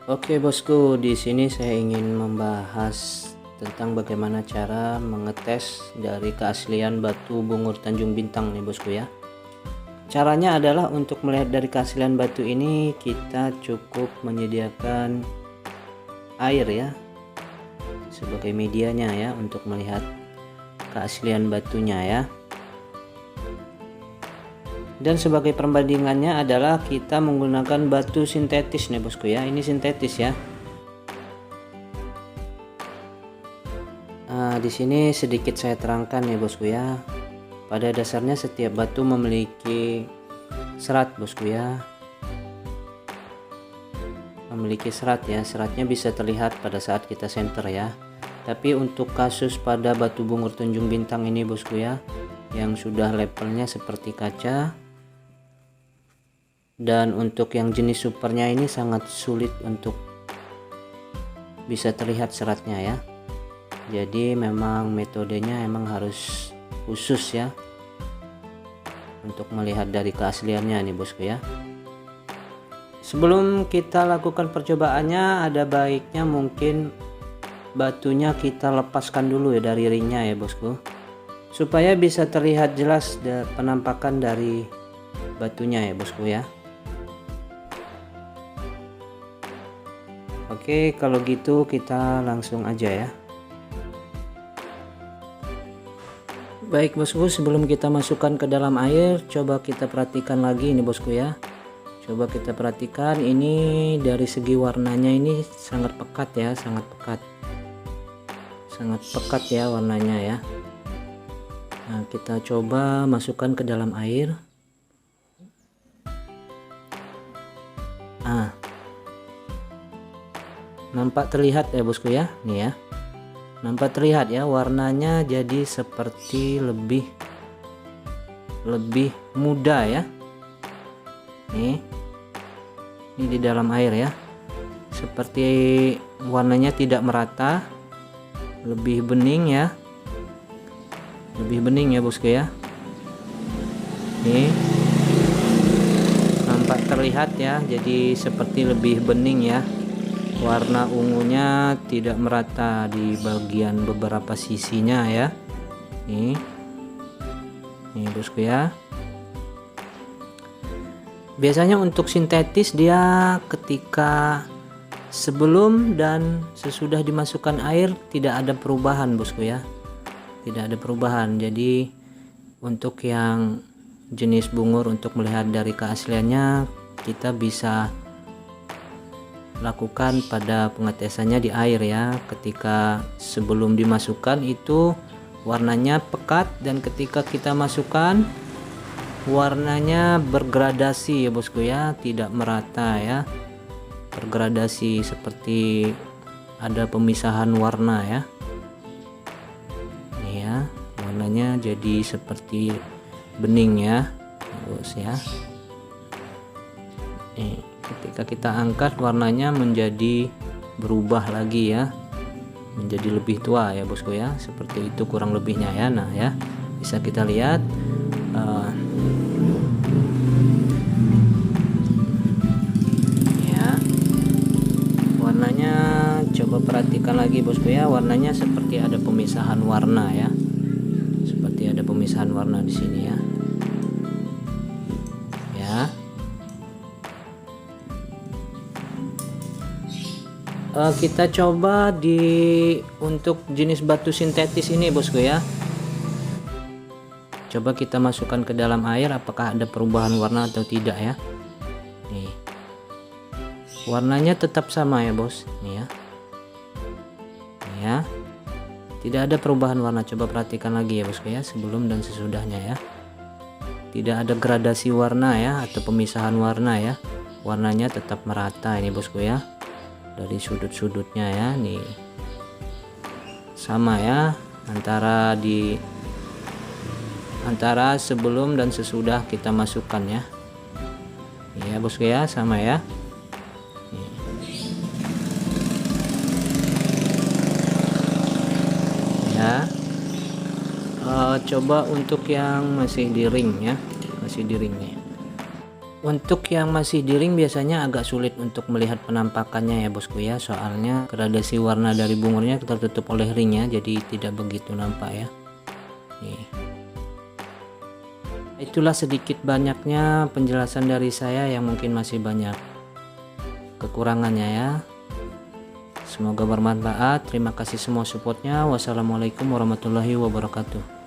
Oke bosku, di sini saya ingin membahas tentang bagaimana cara mengetes dari keaslian batu bungur Tanjung Bintang nih bosku ya. Caranya adalah untuk melihat dari keaslian batu ini kita cukup menyediakan air ya sebagai medianya ya untuk melihat keaslian batunya ya. Dan sebagai perbandingannya adalah kita menggunakan batu sintetis nih bosku ya. Ini sintetis ya. Di sini sedikit saya terangkan nih bosku ya. Pada dasarnya setiap batu memiliki serat bosku ya. Memiliki serat ya. Seratnya bisa terlihat pada saat kita senter ya. Tapi untuk kasus pada batu bungur Tanjung Bintang ini bosku ya, yang sudah levelnya seperti kaca, dan untuk yang jenis supernya ini sangat sulit untuk bisa terlihat seratnya ya. Jadi memang metodenya emang harus khusus ya untuk melihat dari keasliannya nih bosku ya. Sebelum kita lakukan percobaannya, ada baiknya mungkin batunya kita lepaskan dulu ya dari ringnya ya bosku, supaya bisa terlihat jelas penampakan dari batunya ya bosku ya. Oke, kalau gitu kita langsung aja ya. Baik bosku, sebelum kita masukkan ke dalam air, coba kita perhatikan lagi ini bosku ya. Coba kita perhatikan ini dari segi warnanya ini sangat pekat ya, sangat pekat ya warnanya ya. Nah, kita coba masukkan ke dalam air. Nampak terlihat ya bosku ya, nih ya. Nampak terlihat ya warnanya jadi seperti lebih muda ya. Nih. Ini di dalam air ya. Seperti warnanya tidak merata, lebih bening ya. Lebih bening ya bosku ya. Nih. Nampak terlihat ya, jadi seperti lebih bening ya. Warna ungunya tidak merata di bagian beberapa sisinya ya. Nih bosku ya. Biasanya untuk sintetis dia ketika sebelum dan sesudah dimasukkan air tidak ada perubahan bosku ya. Tidak ada perubahan. Jadi untuk yang jenis bungur, untuk melihat dari keasliannya kita bisa lakukan pada pengetesannya di air ya. Ketika sebelum dimasukkan itu warnanya pekat, dan ketika kita masukkan warnanya bergradasi ya bosku ya, tidak merata ya, bergradasi seperti ada pemisahan warna ya. Ini ya, warnanya jadi seperti bening ya bos ya. Nih, ketika kita angkat warnanya menjadi berubah lagi ya, menjadi lebih tua ya bosku ya, seperti itu kurang lebihnya ya. Nah ya, bisa kita lihat ya warnanya. Coba perhatikan lagi bosku ya, warnanya seperti ada pemisahan warna ya, seperti ada pemisahan warna di sini ya. Kita coba untuk jenis batu sintetis ini bosku ya. Coba kita masukkan ke dalam air, apakah ada perubahan warna atau tidak ya. Nih, warnanya tetap sama ya bos. Nih ya, nih ya, tidak ada perubahan warna. Coba perhatikan lagi ya bosku ya, sebelum dan sesudahnya ya. Tidak ada gradasi warna ya, atau pemisahan warna ya. Warnanya tetap merata ini bosku ya. Dari sudut-sudutnya ya, nih sama ya, antara sebelum dan sesudah kita masukkan ya. Ya bosku ya, sama ya. Nih. Ya. Coba untuk yang masih di ring ya, masih di ring nih. Untuk yang masih di ring biasanya agak sulit untuk melihat penampakannya ya bosku ya, soalnya gradasi warna dari bungurnya tertutup oleh ringnya, jadi tidak begitu nampak ya. Nih. Itulah sedikit banyaknya penjelasan dari saya yang mungkin masih banyak kekurangannya ya. Semoga bermanfaat. Terima kasih semua supportnya. Wassalamualaikum warahmatullahi wabarakatuh.